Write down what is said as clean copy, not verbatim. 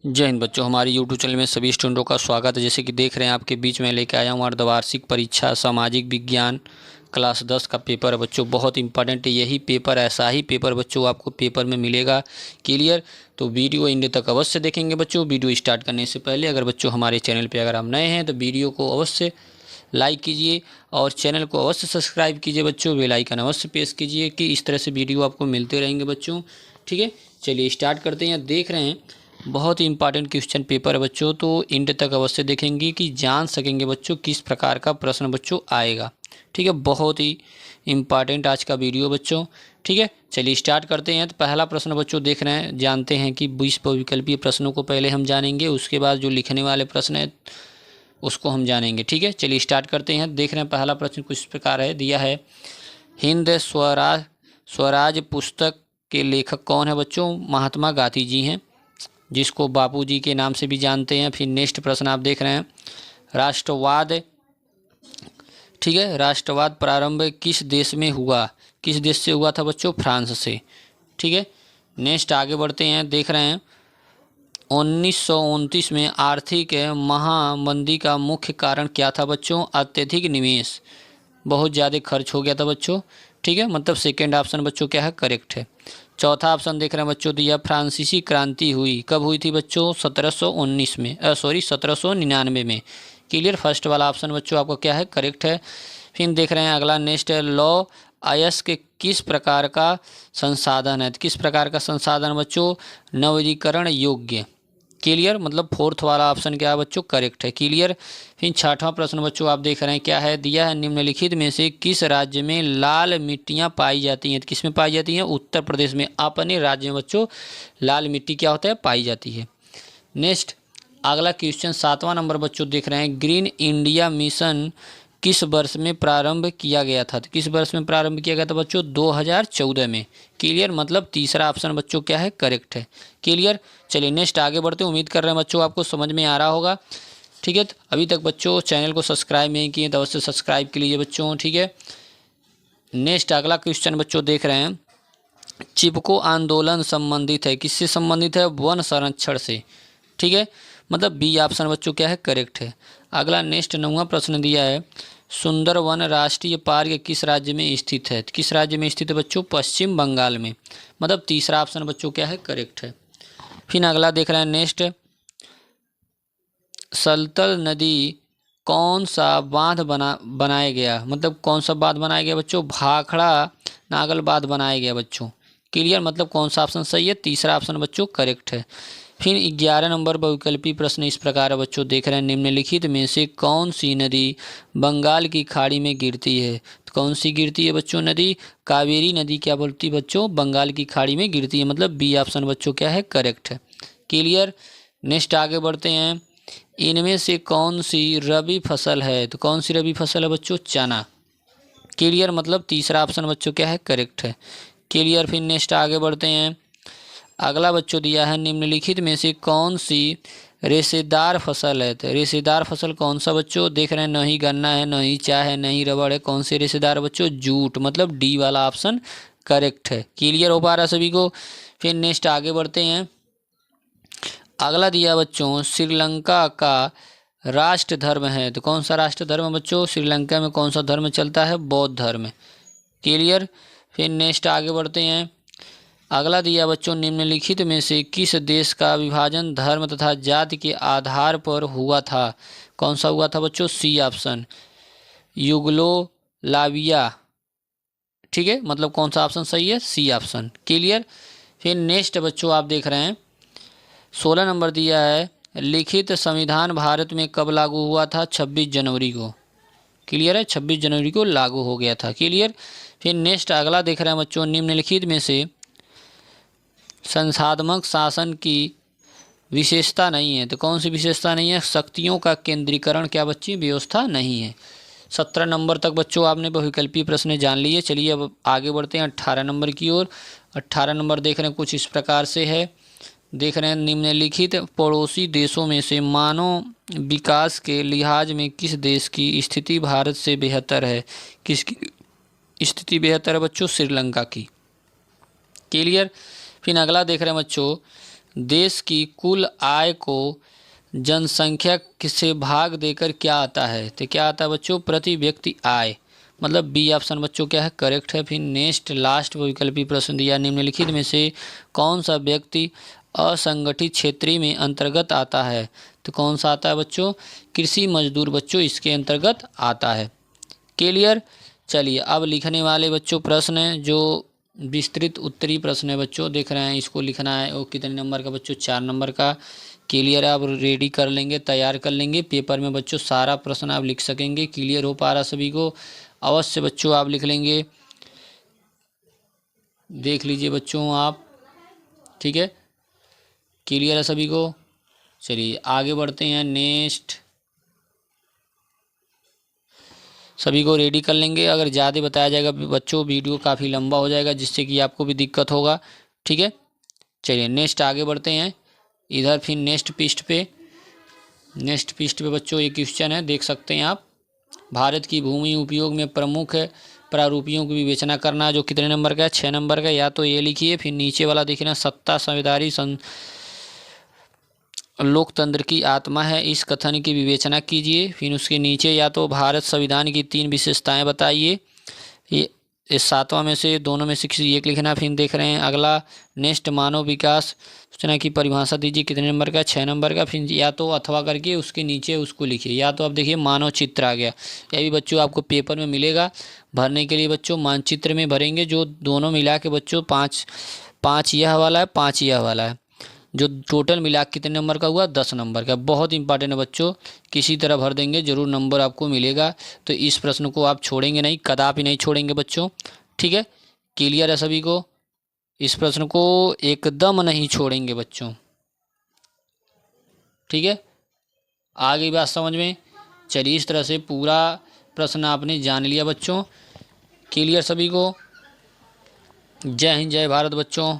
जय हिंद बच्चों, हमारे यूट्यूब चैनल में सभी स्टूडेंटों का स्वागत है। जैसे कि देख रहे हैं आपके बीच में लेके आया हूँ अर्धवार्षिक परीक्षा सामाजिक विज्ञान क्लास 10 का पेपर है बच्चों। बहुत इंपॉर्टेंट है यही पेपर, ऐसा ही पेपर बच्चों आपको पेपर में मिलेगा। क्लियर? तो वीडियो एंड तक अवश्य देखेंगे बच्चों। वीडियो स्टार्ट करने से पहले अगर बच्चों हमारे चैनल पर अगर आप नए हैं तो वीडियो को अवश्य लाइक कीजिए और चैनल को अवश्य सब्सक्राइब कीजिए बच्चों। बेल आइकन अवश्य प्रेस कीजिए कि इस तरह से वीडियो आपको मिलते रहेंगे बच्चों। ठीक है, चलिए स्टार्ट करते हैं। देख रहे हैं बहुत ही इंपॉर्टेंट क्वेश्चन पेपर है बच्चों, तो एंड तक अवश्य देखेंगे कि जान सकेंगे बच्चों किस प्रकार का प्रश्न बच्चों आएगा। ठीक है, बहुत ही इंपॉर्टेंट आज का वीडियो बच्चों। ठीक है, चलिए स्टार्ट करते हैं। तो पहला प्रश्न बच्चों देख रहे हैं, जानते हैं कि 20 बहुविकल्पीय प्रश्नों को पहले हम जानेंगे, उसके बाद जो लिखने वाले प्रश्न है उसको हम जानेंगे। ठीक है, चलिए स्टार्ट करते हैं। देख रहे हैं पहला प्रश्न कुछ प्रकार है, दिया है हिंद स्वराज पुस्तक के लेखक कौन है बच्चों? महात्मा गांधी जी हैं, जिसको बापूजी के नाम से भी जानते हैं। फिर नेक्स्ट प्रश्न आप देख रहे हैं, राष्ट्रवाद, ठीक है, राष्ट्रवाद प्रारंभ किस देश में हुआ? किस देश से हुआ था बच्चों? फ्रांस से। ठीक है, नेक्स्ट आगे बढ़ते हैं। देख रहे हैं 1929 में आर्थिक महामंदी का मुख्य कारण क्या था बच्चों? अत्यधिक निवेश, बहुत ज़्यादा खर्च हो गया था बच्चों। ठीक है, मतलब सेकेंड ऑप्शन बच्चों क्या है? करेक्ट है। चौथा ऑप्शन देख रहे हैं बच्चों, दिया फ्रांसीसी क्रांति हुई कब हुई थी बच्चों? 1719 में, 1799 में। क्लियर? फर्स्ट वाला ऑप्शन बच्चों आपको क्या है? करेक्ट है। फिर देख रहे हैं अगला नेक्स्ट है, लॉ अयस्क किस प्रकार का संसाधन है? तो किस प्रकार का संसाधन बच्चों? नवीनीकरण योग्य। क्लियर? मतलब फोर्थ वाला ऑप्शन क्या है बच्चों? करेक्ट है। क्लियर? फिर छठवां प्रश्न बच्चों आप देख रहे हैं क्या है? दिया है निम्नलिखित में से किस राज्य में लाल मिट्टियां पाई जाती हैं? तो किस में पाई जाती हैं? उत्तर प्रदेश में। अपने राज्य में बच्चों लाल मिट्टी क्या होता है? पाई जाती है। नेक्स्ट अगला क्वेश्चन 7वां नंबर बच्चों देख रहे हैं, ग्रीन इंडिया मिशन किस वर्ष में प्रारंभ किया गया था? तो किस वर्ष में प्रारंभ किया गया था बच्चों? 2014 में। क्लियर? मतलब तीसरा ऑप्शन बच्चों क्या है? करेक्ट है। क्लियर? चलिए नेक्स्ट आगे बढ़ते हैं। उम्मीद कर रहे हैं बच्चों आपको समझ में आ रहा होगा। ठीक है, तो अभी तक बच्चों चैनल को सब्सक्राइब नहीं किए तो अवश्य सब्सक्राइब कर लीजिए बच्चों। ठीक है, नेक्स्ट अगला क्वेश्चन बच्चों देख रहे हैं, चिपको आंदोलन संबंधित है, किससे संबंधित है? वन संरक्षण से। ठीक है, मतलब बी ऑप्शन बच्चों क्या है? करेक्ट है। अगला नेक्स्ट 9वां प्रश्न दिया है, सुंदरवन राष्ट्रीय पार्क किस राज्य में स्थित है? किस राज्य में स्थित है बच्चों? पश्चिम बंगाल में। मतलब तीसरा ऑप्शन बच्चों क्या है? करेक्ट है। फिर अगला देख रहे हैं नेक्स्ट, सलतल नदी कौन सा बांध बनाया गया? मतलब कौन सा बांध बनाया गया बच्चों? भाखड़ा नागल बांध बनाया गया बच्चों। क्लियर? मतलब कौन सा ऑप्शन सही है? तीसरा ऑप्शन बच्चों करेक्ट है। फिर 11 नंबर बहुविकल्पी प्रश्न इस प्रकार है बच्चों देख रहे हैं, निम्नलिखित में से कौन सी नदी बंगाल की खाड़ी में गिरती है? तो कौन सी गिरती है बच्चों नदी? कावेरी नदी क्या बोलती है बच्चों? बंगाल की खाड़ी में गिरती है। मतलब बी ऑप्शन बच्चों क्या है? करेक्ट है। क्लियर? नेक्स्ट आगे बढ़ते हैं, इनमें से कौन सी रबी फसल है? तो कौन सी रबी फसल है बच्चों? चना। क्लियर? मतलब तीसरा ऑप्शन बच्चों क्या है? करेक्ट है। क्लियर? फिर नेक्स्ट आगे बढ़ते हैं। अगला बच्चों दिया है, निम्नलिखित में से कौन सी रेशेदार फसल है? तो रेशेदार फसल कौन सा बच्चों? देख रहे हैं, नहीं गन्ना है, नहीं चाय है, नहीं रबड़ है। कौन सी रेशेदार बच्चों? जूट। मतलब डी वाला ऑप्शन करेक्ट है। क्लियर हो पा रहा सभी को? फिर नेक्स्ट आगे बढ़ते हैं। अगला दिया बच्चों, श्रीलंका का राष्ट्र धर्म है, तो कौन सा राष्ट्र धर्म है बच्चों? श्रीलंका में कौन सा धर्म चलता है? बौद्ध धर्म। क्लियर? फिर नेक्स्ट आगे बढ़ते हैं। अगला दिया बच्चों, निम्नलिखित में से किस देश का विभाजन धर्म तथा जाति के आधार पर हुआ था? कौन सा हुआ था बच्चों? C option, Yugoslavia. ठीक है, मतलब कौन सा ऑप्शन सही है? C option. क्लियर? फिर नेक्स्ट बच्चों आप देख रहे हैं 16 नंबर दिया है, लिखित संविधान भारत में कब लागू हुआ था? 26 जनवरी को। क्लियर है? 26 जनवरी को लागू हो गया था। क्लियर? फिर नेक्स्ट अगला देख रहे हैं बच्चों, निम्नलिखित में से संसाधनात्मक शासन की विशेषता नहीं है, तो कौन सी विशेषता नहीं है? शक्तियों का केंद्रीकरण क्या बच्ची? व्यवस्था नहीं है। 17 नंबर तक बच्चों आपने बहुविकल्पी प्रश्न जान लिए। चलिए अब आगे बढ़ते हैं 18 नंबर की ओर। 18 नंबर देख रहे हैं कुछ इस प्रकार से है, देख रहे हैं, निम्नलिखित पड़ोसी देशों में से मानव विकास के लिहाज में किस देश की स्थिति भारत से बेहतर है? किसकी स्थिति बेहतर है बच्चों? श्रीलंका की। क्लियर? फिर अगला देख रहे हैं बच्चों, देश की कुल आय को जनसंख्या से भाग देकर क्या आता है, तो क्या आता है बच्चों, प्रति व्यक्ति आय। मतलब बी ऑप्शन बच्चों क्या है, करेक्ट है। फिर नेक्स्ट लास्ट वैकल्पिक प्रश्न दिया, निम्नलिखित में से कौन सा व्यक्ति असंगठित क्षेत्र में अंतर्गत आता है, तो कौन सा आता है बच्चों, कृषि मजदूर बच्चों इसके अंतर्गत आता है। क्लियर। चलिए अब लिखने वाले बच्चों प्रश्न है जो विस्तृत उत्तरी प्रश्न है बच्चों, देख रहे हैं, इसको लिखना है। वो कितने नंबर का बच्चों, 4 नंबर का। क्लियर है, आप रेडी कर लेंगे, तैयार कर लेंगे पेपर में बच्चों, सारा प्रश्न आप लिख सकेंगे। क्लियर हो पा रहा सभी को, अवश्य बच्चों आप लिख लेंगे, देख लीजिए बच्चों आप, ठीक है। क्लियर है सभी को। चलिए आगे बढ़ते हैं। नेक्स्ट सभी को रेडी कर लेंगे, अगर ज़्यादा बताया जाएगा बच्चों वीडियो काफ़ी लंबा हो जाएगा, जिससे कि आपको भी दिक्कत होगा, ठीक है। चलिए नेक्स्ट आगे बढ़ते हैं इधर। फिर नेक्स्ट पृष्ठ पे बच्चों एक क्वेश्चन है, देख सकते हैं आप। भारत की भूमि उपयोग में प्रमुख प्रारूपों की विवेचना करना, जो कितने नंबर का है, 6 नंबर का। या तो ये लिखिए, फिर नीचे वाला देखना, सत्ता संवैधानिक लोकतंत्र की आत्मा है, इस कथन की विवेचना कीजिए। फिर उसके नीचे या तो भारत संविधान की 3 विशेषताएं बताइए, ये इस 7वां में से दोनों में से किसी एक लिखना। फिर देख रहे हैं अगला, नेक्स्ट मानव विकास सूचना की परिभाषा दीजिए, कितने नंबर का, 6 नंबर का। फिर या तो अथवा करके उसके नीचे उसको लिखिए, या तो आप देखिए मानव चित्र आ गया, यह भी बच्चों आपको पेपर में मिलेगा भरने के लिए बच्चों। मानचित्र में भरेंगे, जो दोनों मिला के बच्चों 5 यह वाला है, 5 यह वाला है, जो टोटल मिला कितने नंबर का हुआ, 10 नंबर का। बहुत इंपॉर्टेंट है बच्चों, किसी तरह भर देंगे जरूर नंबर आपको मिलेगा। तो इस प्रश्न को आप छोड़ेंगे नहीं, कदापि नहीं छोड़ेंगे बच्चों, ठीक है। क्लियर है सभी को, इस प्रश्न को एकदम नहीं छोड़ेंगे बच्चों, ठीक है। आगे बात समझ में। चलिए इस तरह से पूरा प्रश्न आपने जान लिया बच्चों। क्लियर सभी को। जय हिंद, जय भारत बच्चों।